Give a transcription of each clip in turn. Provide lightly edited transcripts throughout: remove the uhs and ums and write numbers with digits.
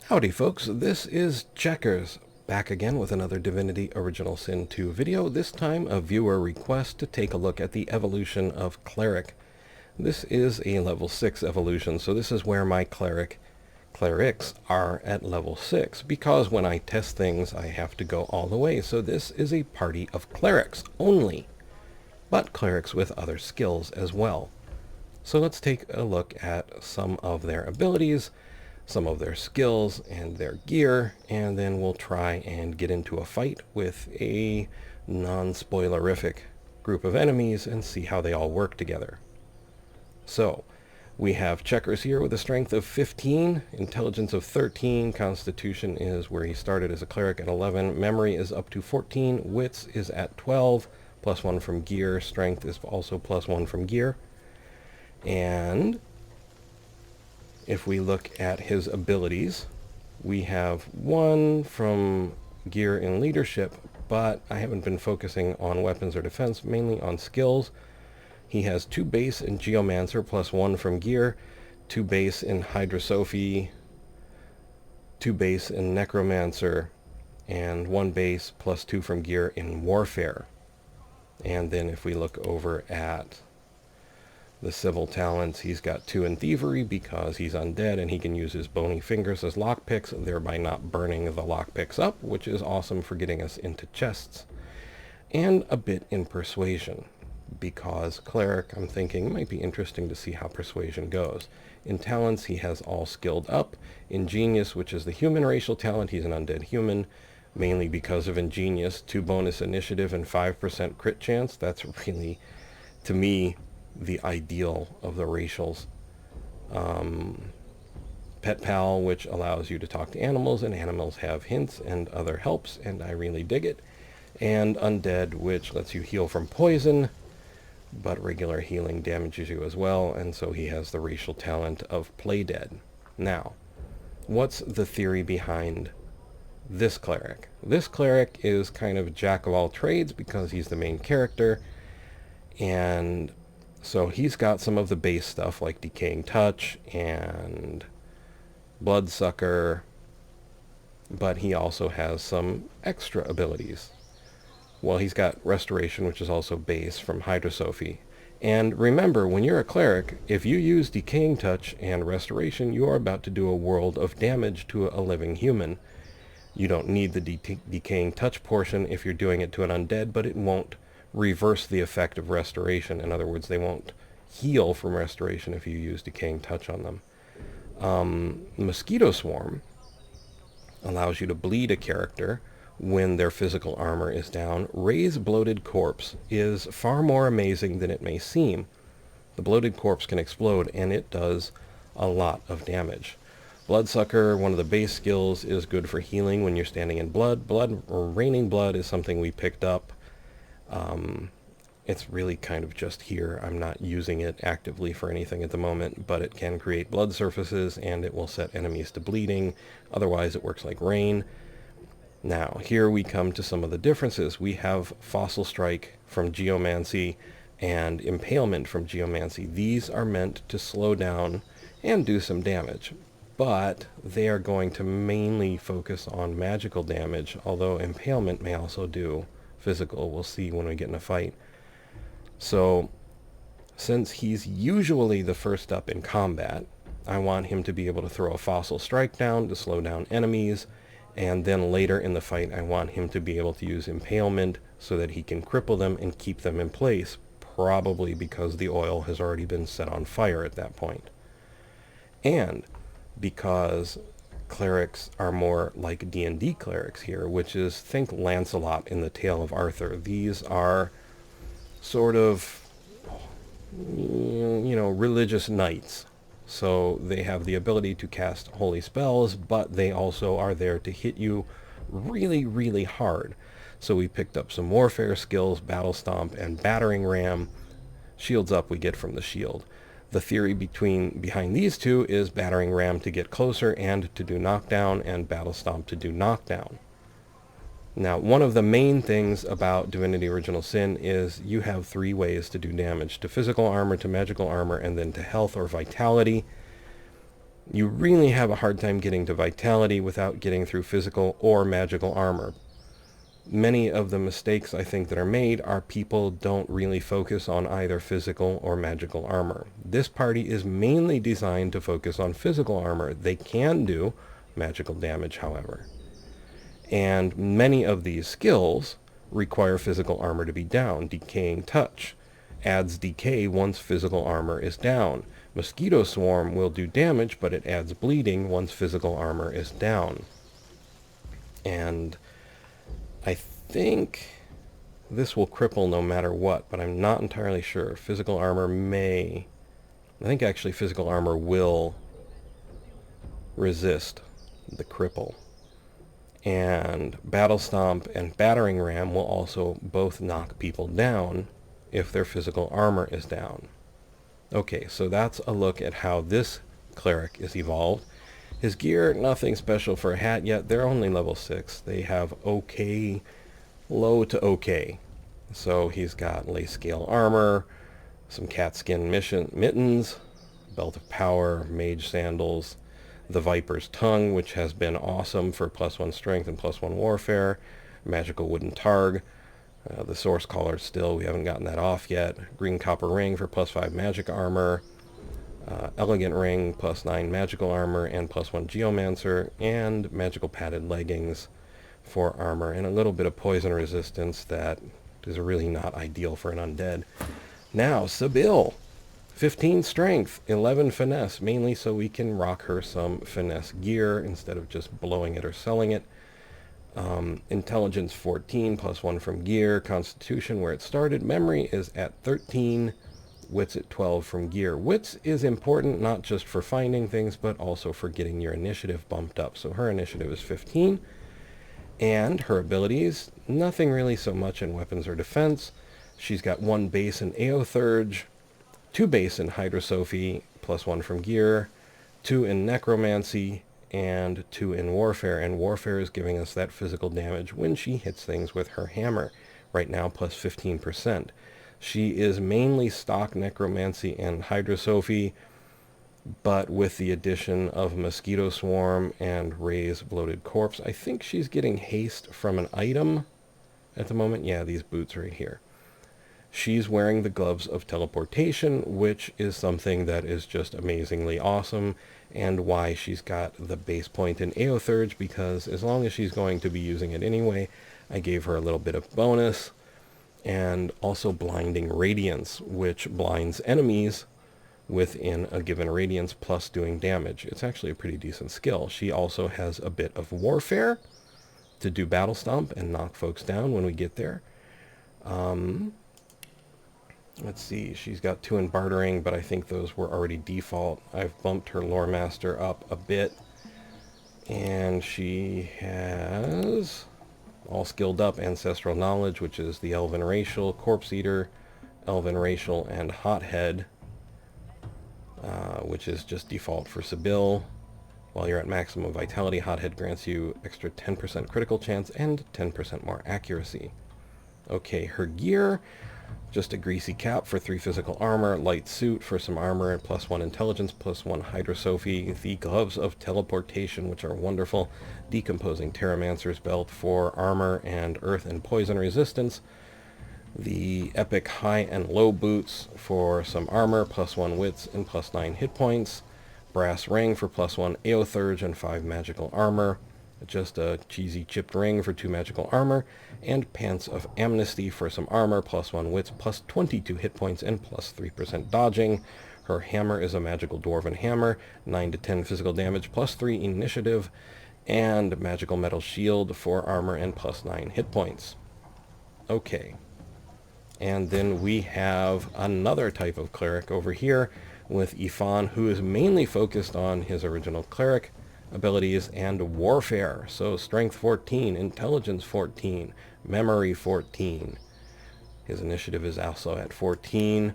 Howdy folks, this is Checkers, back again with another Divinity Original Sin 2 video, this time a viewer request to take a look at the evolution of Cleric. This is a level 6 evolution, so this is where my Clerics are at level 6, because when I test things I have to go all the way, so this is a party of Clerics only, but Clerics with other skills as well. So let's take a look at some of their abilities, some of their skills and their gear, and then we'll try and get into a fight with a non-spoilerific group of enemies and see how they all work together. So we have Checkers here with a strength of 15, intelligence of 13, constitution is where he started as a cleric at 11, memory is up to 14, wits is at 12, plus 1 from gear, strength is also plus 1 from gear. And if we look at his abilities, we have 1 from gear and leadership, but I haven't been focusing on weapons or defense, mainly on skills. He has 2 base in Geomancer plus 1 from gear, 2 base in Hydrosophy, 2 base in Necromancer, and 1 base plus 2 from gear in Warfare. And then if we look over at the civil talents, he's got 2 in Thievery because he's undead and he can use his bony fingers as lockpicks, thereby not burning the lockpicks up, which is awesome for getting us into chests. And a bit in Persuasion, because Cleric, I'm thinking, might be interesting to see how Persuasion goes. In Talents, he has all skilled up. Ingenious, which is the human racial talent, he's an undead human, mainly because of Ingenious, 2 bonus initiative and 5% crit chance. That's really, to me, the ideal of the racials. Pet Pal, which allows you to talk to animals, and animals have hints and other helps, and I really dig it. And Undead, which lets you heal from poison, but regular healing damages you as well, and so he has the racial talent of Play Dead. Now, what's the theory behind this Cleric? This Cleric is kind of a jack of all trades because he's the main character, and so he's got some of the base stuff like Decaying Touch and Bloodsucker, but he also has some extra abilities. Well, he's got Restoration, which is also base from Hydrosophy. And remember, when you're a cleric, if you use Decaying Touch and Restoration, you are about to do a world of damage to a living human. You don't need the Decaying Touch portion if you're doing it to an undead, but it won't reverse the effect of Restoration. In other words, they won't heal from Restoration if you use Decaying Touch on them. Mosquito Swarm allows you to bleed a character when their physical armor is down. Raise Bloated Corpse is far more amazing than it may seem. The bloated corpse can explode, and it does a lot of damage. Bloodsucker, one of the base skills, is good for healing when you're standing in blood. Raining blood is something we picked up. It's really kind of just here. I'm not using it actively for anything at the moment, but it can create blood surfaces and it will set enemies to bleeding. Otherwise it works like rain. Now here we come to some of the differences. We have Fossil Strike from Geomancy and Impalement from Geomancy. These are meant to slow down and do some damage, but they are going to mainly focus on magical damage, although Impalement may also do physical. We'll see when we get in a fight. So since he's usually the first up in combat, I want him to be able to throw a Fossil Strike down to slow down enemies, and then later in the fight I want him to be able to use Impalement so that he can cripple them and keep them in place, probably because the oil has already been set on fire at that point. And because clerics are more like D&D clerics here, which is, think Lancelot in the Tale of Arthur. These are sort of, religious knights. So they have the ability to cast holy spells, but they also are there to hit you really, really hard. So we picked up some warfare skills, Battle Stomp and Battering Ram. Shields up we get from the shield. The theory behind these two is Battering Ram to get closer and to do knockdown, and Battle Stomp to do knockdown. Now, one of the main things about Divinity Original Sin is you have 3 ways to do damage: to physical armor, to magical armor, and then to health or vitality. You really have a hard time getting to vitality without getting through physical or magical armor. Many of the mistakes I think that are made are people don't really focus on either physical or magical armor. This party is mainly designed to focus on physical armor. They can do magical damage, however. And many of these skills require physical armor to be down. Decaying Touch adds decay once physical armor is down. Mosquito Swarm will do damage, but it adds bleeding once physical armor is down. And I think this will cripple no matter what, but I'm not entirely sure. Physical armor may... I think actually physical armor will resist the cripple. And Battle Stomp and Battering Ram will also both knock people down if their physical armor is down. Okay, so that's a look at how this cleric is evolved. His gear, nothing special for a hat yet. They're only level 6. They have okay, low to okay. So he's got lace scale armor, some cat skin mittens, belt of power, mage sandals, the Viper's Tongue, which has been awesome for +1 strength and +1 warfare, magical wooden targ, the source collar still, we haven't gotten that off yet, green copper ring for +5 magic armor, elegant ring +9 magical armor and +1 geomancer, and magical padded leggings for armor, and a little bit of poison resistance that is really not ideal for an undead. Now, Sibyl, 15 strength, 11 finesse, mainly so we can rock her some finesse gear instead of just blowing it or selling it. Intelligence 14, +1 from gear. Constitution, where it started. Memory is at 13. Wits at 12 from gear. Wits is important not just for finding things, but also for getting your initiative bumped up. So her initiative is 15. And her abilities, nothing really so much in weapons or defense. She's got 1 base in Aeotheurge, 2 base in Hydrosophy, +1 from gear, 2 in Necromancy, and 2 in Warfare. And Warfare is giving us that physical damage when she hits things with her hammer. Right now, +15%. She is mainly stock Necromancy and Hydrosophy, but with the addition of Mosquito Swarm and Raise Bloated Corpse, I think she's getting haste from an item at the moment. Yeah, these boots right here. She's wearing the Gloves of Teleportation, which is something that is just amazingly awesome, and why she's got the base point in Aeotheurge, because as long as she's going to be using it anyway, I gave her a little bit of bonus, and also Blinding Radiance, which blinds enemies within a given radiance plus doing damage. It's actually a pretty decent skill. She also has a bit of Warfare to do Battle Stomp and knock folks down when we get there. Let's see, she's got 2 in Bartering, but I think those were already default. I've bumped her Lore Master up a bit, and she has all skilled up Ancestral Knowledge, which is the Elven Racial, Corpse Eater, Elven Racial, and Hothead, which is just default for Sibyl. While you're at maximum vitality, Hothead grants you extra 10% critical chance and 10% more accuracy. Okay, her gear, just a greasy cap for 3 physical armor, light suit for some armor, and +1 intelligence, +1 Hydrosophy, the Gloves of Teleportation, which are wonderful, Decomposing Terramancer's Belt for armor and earth and poison resistance, the Epic High and Low Boots for some armor, +1 wits and +9 hit points, Brass Ring for +1 Aeotheurge and 5 magical armor, just a cheesy chipped ring for 2 magical armor, and Pants of Amnesty for some armor, +1 wits, +22 hit points, and +3% dodging. Her hammer is a magical dwarven hammer, 9 to 10 physical damage, +3 initiative, and magical metal shield for armor and +9 hit points. Okay. And then we have another type of cleric over here with Ifan, who is mainly focused on his original cleric abilities and warfare. So strength 14, intelligence 14, memory 14. His initiative is also at 14.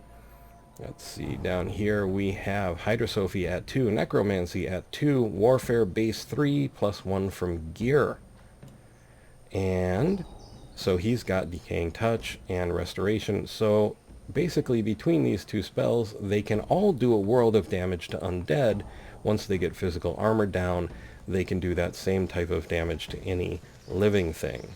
Let's see, down here we have Hydrosophy at 2, Necromancy at 2, Warfare base 3, +1 from gear. And so he's got Decaying Touch and Restoration. So basically between these 2 spells, they can all do a world of damage to undead once they get physical armor down, they can do that same type of damage to any living thing.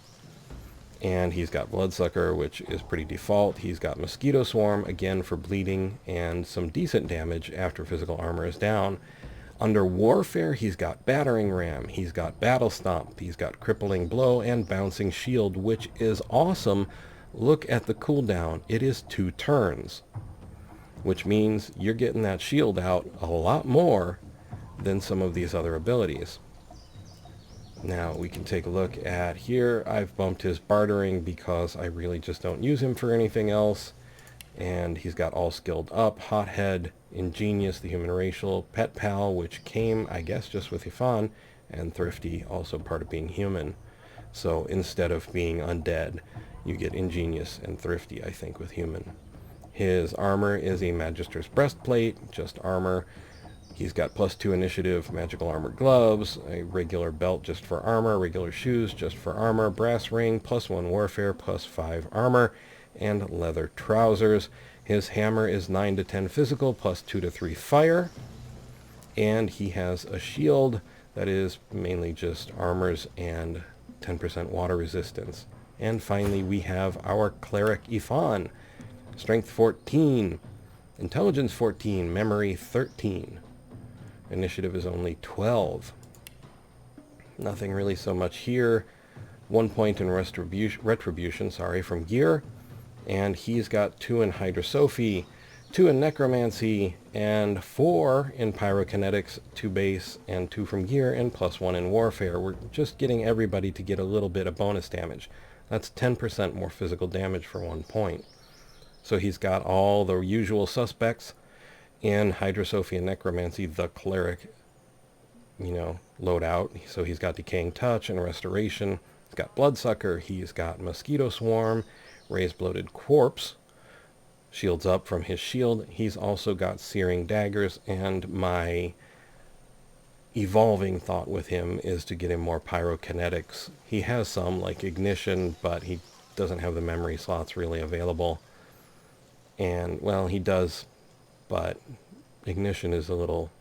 And he's got Bloodsucker, which is pretty default. He's got Mosquito Swarm, again for bleeding, and some decent damage after physical armor is down. Under Warfare, he's got Battering Ram, he's got Battle Stomp, he's got Crippling Blow, and Bouncing Shield, which is awesome. Look at the cooldown. It is 2 turns, which means you're getting that shield out a lot more than some of these other abilities. Now we can take a look at here. I've bumped his bartering because I really just don't use him for anything else. And he's got all skilled up, Hothead, Ingenious, the Human Racial, Pet Pal, which came, I guess, just with Ifan, and Thrifty, also part of being human. So instead of being undead, you get Ingenious and Thrifty, I think, with human. His armor is a Magister's Breastplate, just armor. He's got +2 initiative, magical armor gloves, a regular belt just for armor, regular shoes just for armor, brass ring, +1 warfare, +5 armor, and leather trousers. His hammer is 9 to 10 physical, +2 to 3 fire. And he has a shield that is mainly just armors and 10% water resistance. And finally, we have our Cleric Ifan. Strength 14, Intelligence 14, Memory 13. Initiative is only 12. Nothing really so much here. 1 point in retribution, from gear. And he's got 2 in Hydrosophy, 2 in Necromancy, and 4 in Pyrokinetics, 2 base, and 2 from gear, and +1 in Warfare. We're just getting everybody to get a little bit of bonus damage. That's 10% more physical damage for 1 point. So he's got all the usual suspects in Hydrosophy and Necromancy, the Cleric, loadout. So he's got Decaying Touch and Restoration. He's got Bloodsucker. He's got Mosquito Swarm, Raised Bloated Corpse, shields up from his shield. He's also got Searing Daggers, and my evolving thought with him is to get him more pyrokinetics. He has some, like Ignition, but he doesn't have the memory slots really available. And, well, he does, but Ignition is a little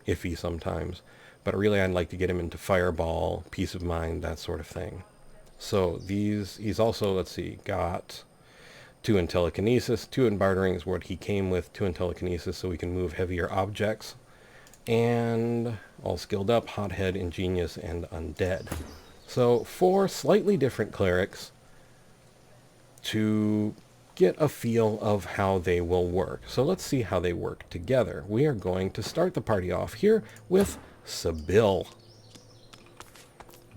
iffy sometimes. But really, I'd like to get him into Fireball, Peace of Mind, that sort of thing. So he's also, let's see, got 2 in Telekinesis, 2 in Bartering is what he came with, 2 in Telekinesis so we can move heavier objects. And all skilled up, Hothead, Ingenious, and Undead. So 4 slightly different clerics to get a feel of how they will work. So let's see how they work together. We are going to start the party off here with Sibyl.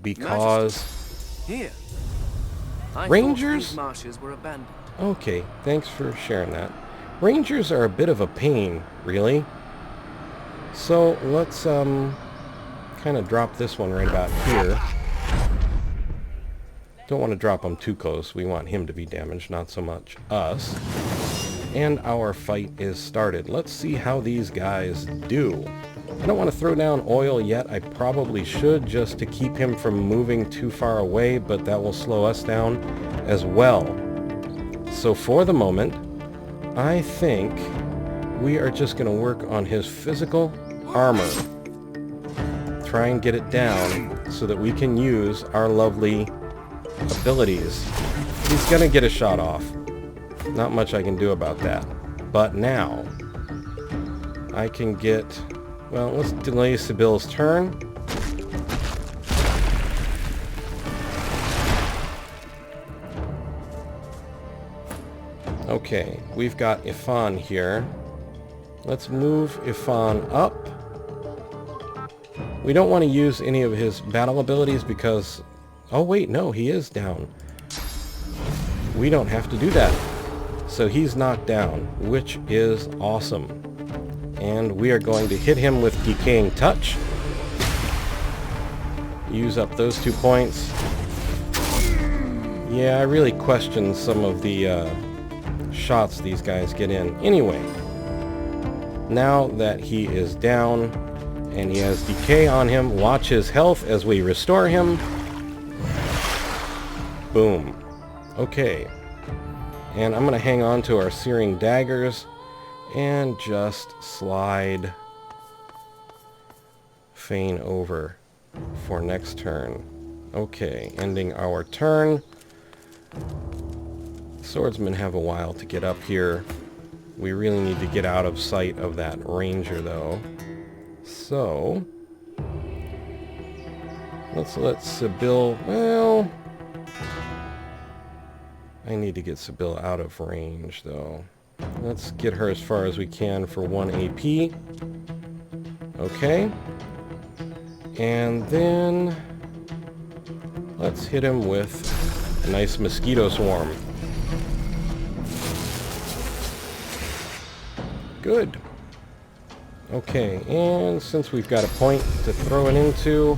Because here. Rangers? These marshes were abandoned. Okay, thanks for sharing that. Rangers are a bit of a pain, really. So let's kind of drop this one right about here. Don't want to drop him too close. We want him to be damaged, not so much us. And our fight is started. Let's see how these guys do. I don't want to throw down oil yet. I probably should, just to keep him from moving too far away, but that will slow us down as well. So for the moment, I think we are just going to work on his physical armor. Try and get it down so that we can use our lovely abilities. He's going to get a shot off. Not much I can do about that. But now, I can get... Well, let's delay Sibyl's turn. Okay, we've got Ifan here. Let's move Ifan up. We don't want to use any of his battle abilities because... Oh wait, no, he is down. We don't have to do that. So he's knocked down, which is awesome. And we are going to hit him with Decaying Touch. Use up those 2 points. Yeah, I really question some of the shots these guys get in. Anyway, now that he is down and he has decay on him, watch his health as we restore him. Boom. Okay. And I'm going to hang on to our Searing Daggers and just slide Fane over for next turn. Okay, ending our turn. Swordsmen have a while to get up here. We really need to get out of sight of that ranger, though. So, let's let Sibyl... Well, I need to get Sibyl out of range, though. Let's get her as far as we can for 1 AP. Okay. And then let's hit him with a nice mosquito swarm. Good. Okay, and since we've got a point to throw it into,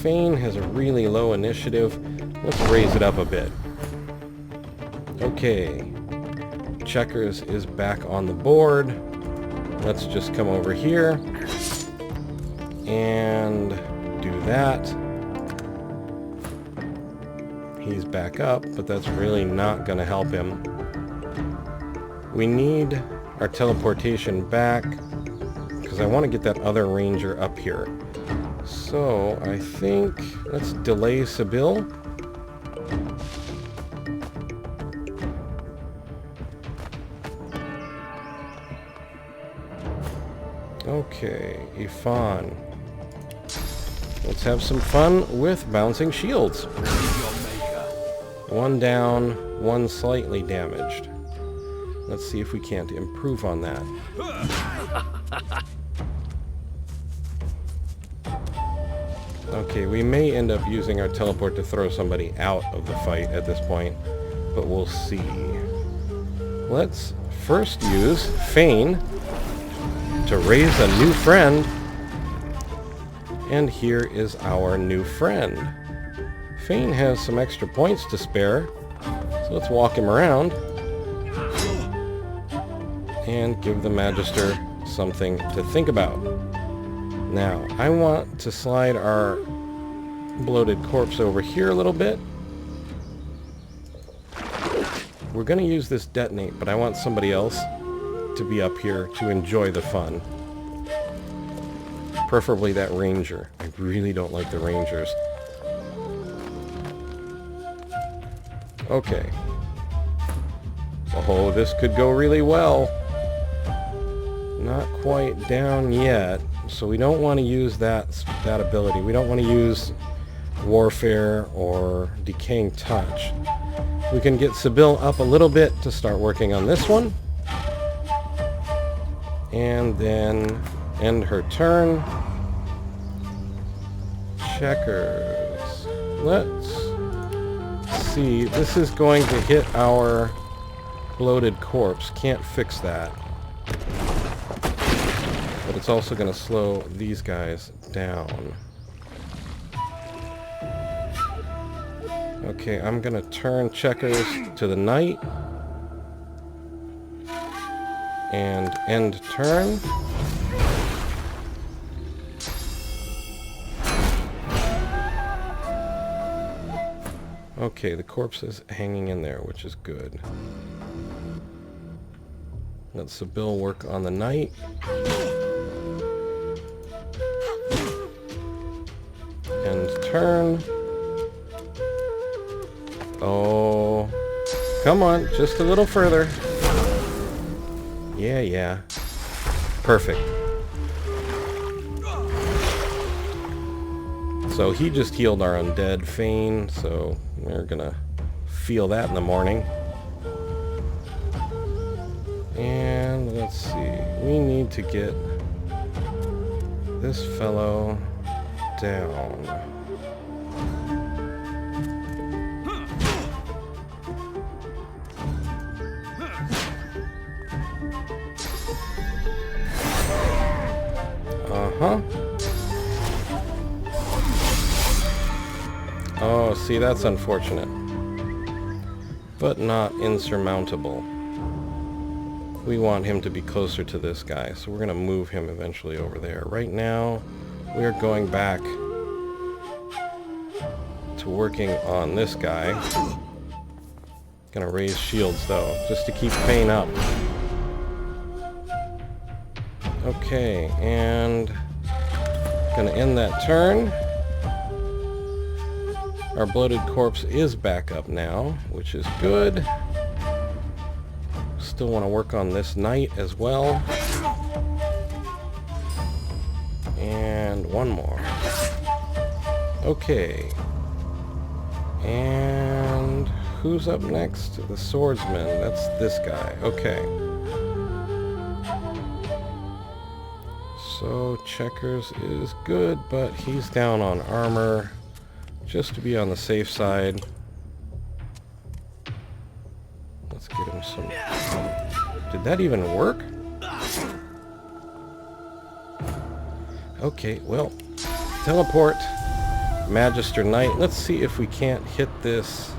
Fane has a really low initiative. Let's raise it up a bit. Okay. Checkers is back on the board. Let's just come over here and do that. He's back up, but that's really not going to help him. We need our teleportation back because I want to get that other ranger up here. So I think let's delay Sibyl. Okay, Ifan. Let's have some fun with bouncing shields. One down, one slightly damaged. Let's see if we can't improve on that. Okay, we may end up using our teleport to throw somebody out of the fight at this point, but we'll see. Let's first use Fane to raise a new friend. And here is our new friend. Fane has some extra points to spare, so let's walk him around and give the Magister something to think about. Now, I want to slide our bloated corpse over here a little bit. We're going to use this detonate, but I want somebody else to be up here to enjoy the fun. Preferably that ranger. I really don't like the rangers. Okay. Oh, this could go really well. Not quite down yet, so we don't want to use that ability. We don't want to use Warfare or Decaying Touch. We can get Sibyl up a little bit to start working on this one. And then end her turn. Checkers. Let's see. This is going to hit our bloated corpse. Can't fix that. But it's also going to slow these guys down. Okay, I'm going to turn Checkers to the knight. And end turn. Okay, the corpse is hanging in there, which is good. Let Sibyl work on the knight. End turn. Oh, come on, just a little further. Yeah. Perfect. So he just healed our undead Fane, so we're gonna feel that in the morning. And let's see, we need to get this fellow down. Oh, see, that's unfortunate. But not insurmountable. We want him to be closer to this guy, so we're going to move him eventually over there. Right now, we are going back to working on this guy. Going to raise shields, though, just to keep Fane up. Okay, and Gonna end that turn. Our bloated corpse is back up now, which is good. Still want to work on this knight as well. And one more. Okay. And who's up next? The Swordsman. That's this guy. Okay. So Checkers is good, but he's down on armor. Just to be on the safe side. Let's get him some... Did that even work? Okay, well, teleport, Magister Knight. Let's see if we can't hit this.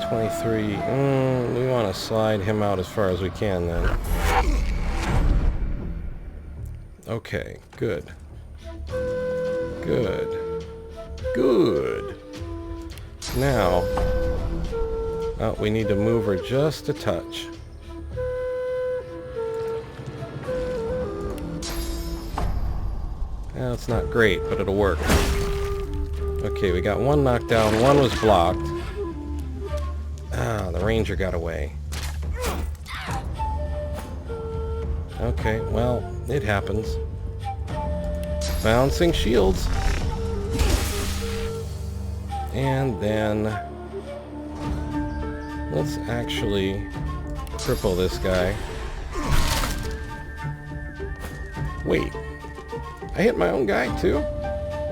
23. We want to slide him out as far as we can then. Okay, good. Good. Good. Now, we need to move her just a touch. That's not great, but it'll work. Okay, we got one knocked down, one was blocked. Ah, the ranger got away. Okay, well, it happens. Bouncing shields. And then let's actually cripple this guy. Wait, I hit my own guy too?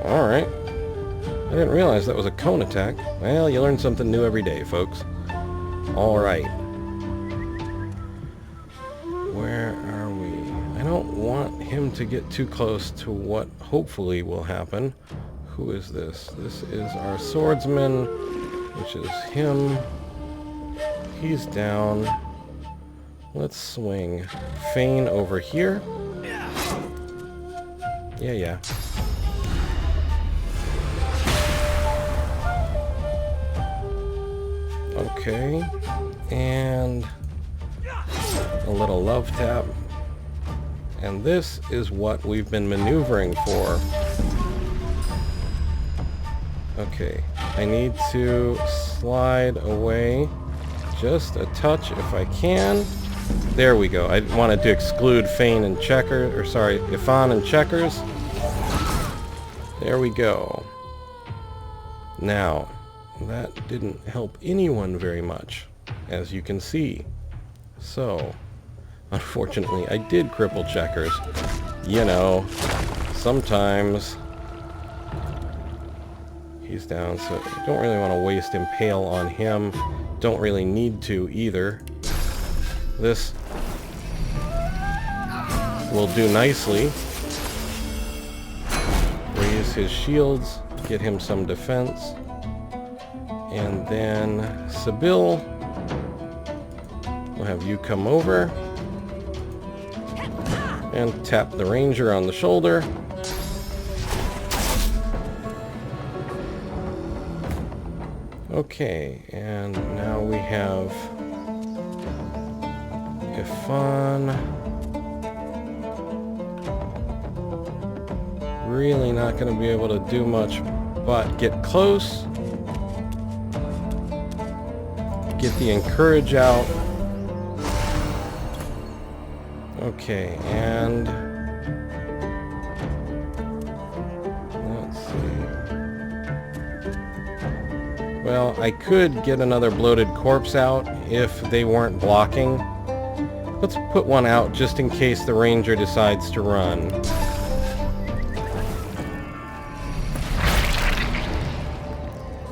Alright. I didn't realize that was a cone attack. Well, you learn something new every day, folks. Alright. Where are we? I don't want him to get too close to what hopefully will happen. Who is this? This is our Swordsman, which is him. He's down. Let's swing Feign over here. Yeah. Okay. And a little love tap. And this is what we've been maneuvering for. Okay, I need to slide away just a touch if I can. There we go. I wanted to exclude Feign and Checkers, or sorry, Ifan and Checkers. There we go. Now, that didn't help anyone very much, as you can see. So, unfortunately, I did cripple Checkers. You know, sometimes he's down, so I don't really want to waste Impale on him. Don't really need to either. This will do nicely. Raise his shields, get him some defense. And then Sibyl, we'll have you come over and tap the ranger on the shoulder. Okay, and now we have Ifan. Really not going to be able to do much but get close. Get the encourage out. Okay, and let's see. Well, I could get another bloated corpse out if they weren't blocking. Let's put one out just in case the ranger decides to run.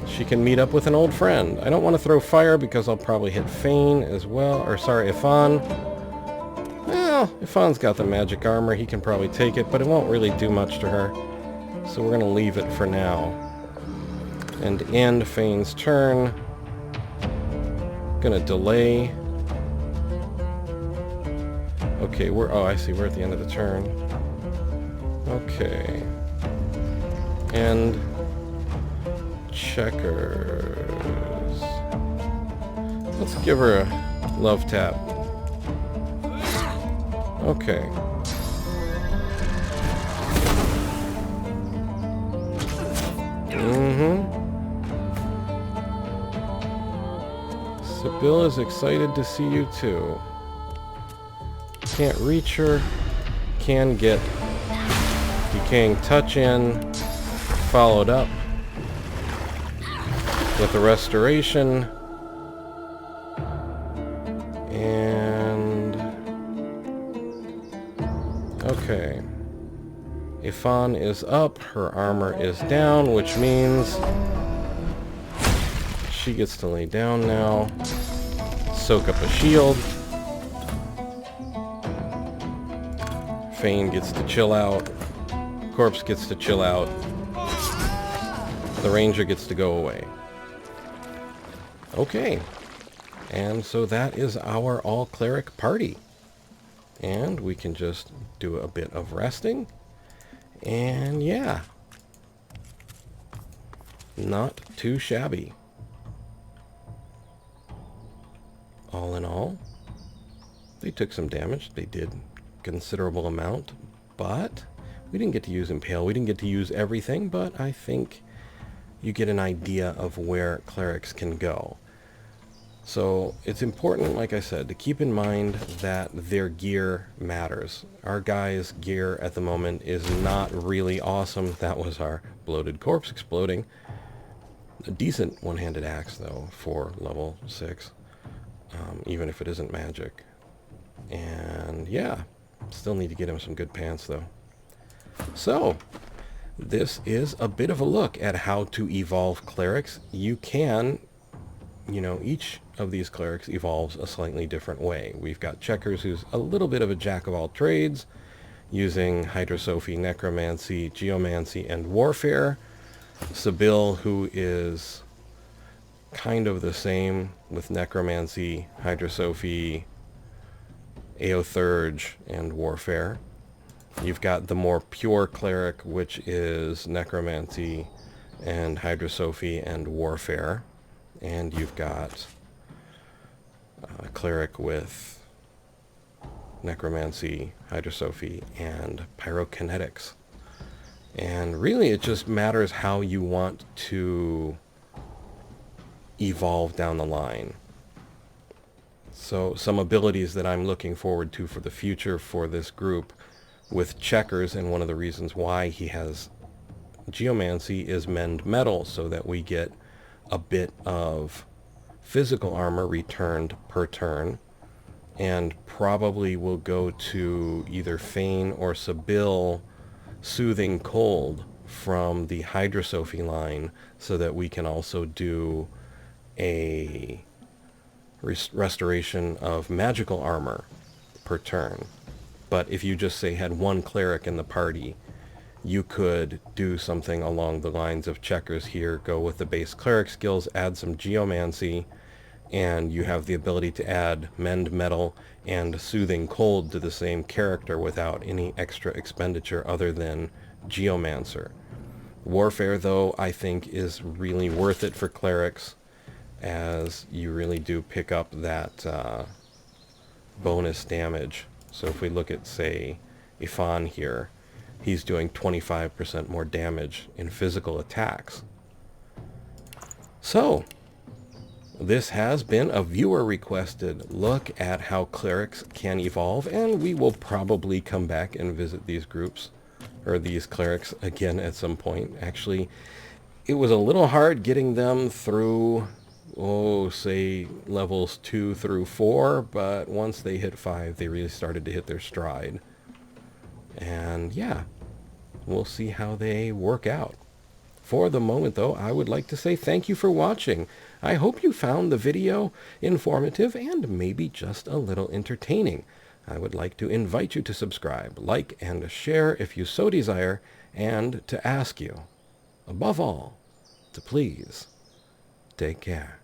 She can meet up with an old friend. I don't want to throw fire because I'll probably hit Feign as well. Or sorry, Ifan. Well, Ifan's got the magic armor. He can probably take it, but it won't really do much to her. So we're going to leave it for now. And end Feign's turn. Gonna delay. Okay, I see, we're at the end of the turn. Okay. And Checkers. Let's give her a love tap. Okay. Sibyl is excited to see you too. Can't reach her. Can get Decaying Touch in. Followed up with a Restoration. And... okay. Ifan is up. Her armor is down, which means she gets to lay down now. Soak up a shield. Fane gets to chill out. Corpse gets to chill out. The Ranger gets to go away. Okay. And so that is our all-cleric party. And we can just do a bit of resting. And yeah. Not too shabby. All in all, they took some damage. They did considerable amount, but we didn't get to use Impale. We didn't get to use everything, but I think you get an idea of where clerics can go. So it's important, like I said, to keep in mind that their gear matters. Our guy's gear at the moment is not really awesome. That was our bloated corpse exploding. A decent one-handed axe, though, for level 6, even if it isn't magic. And yeah, still need to get him some good pants, though. So, this is a bit of a look at how to evolve clerics. You can, each of these clerics evolves a slightly different way. We've got Checkers, who's a little bit of a jack of all trades, using Hydrosophy, Necromancy, Geomancy, and Warfare. Sibyl, who is kind of the same with Necromancy, Hydrosophy, Aeotheurge, and Warfare. You've got the more pure cleric, which is Necromancy and Hydrosophy and Warfare. And you've got a cleric with Necromancy, Hydrosophy, and Pyrokinetics. And really it just matters how you want to evolve down the line. So some abilities that I'm looking forward to for the future for this group with Checkers, and one of the reasons why he has Geomancy is Mend Metal, so that we get a bit of physical armor returned per turn, and probably will go to either Fane or Sibyl Soothing Cold from the Hydrosophy line, so that we can also do a restoration of magical armor per turn. But if you just say had one cleric in the party, you could do something along the lines of Checkers here, go with the base cleric skills, add some Geomancy, and you have the ability to add Mend Metal and Soothing Cold to the same character without any extra expenditure other than Geomancer. Warfare, though, I think is really worth it for clerics, as you really do pick up that bonus damage. So if we look at, say, Ifan here, he's doing 25% more damage in physical attacks. So, this has been a viewer-requested look at how clerics can evolve, and we will probably come back and visit these groups, or these clerics, again at some point. Actually, it was a little hard getting them through, say, levels 2 through 4, but once they hit 5, they really started to hit their stride. And yeah, we'll see how they work out. For the moment, though, I would like to say thank you for watching. I hope you found the video informative and maybe just a little entertaining. I would like to invite you to subscribe, like, and share if you so desire, and to ask you, above all, to please take care.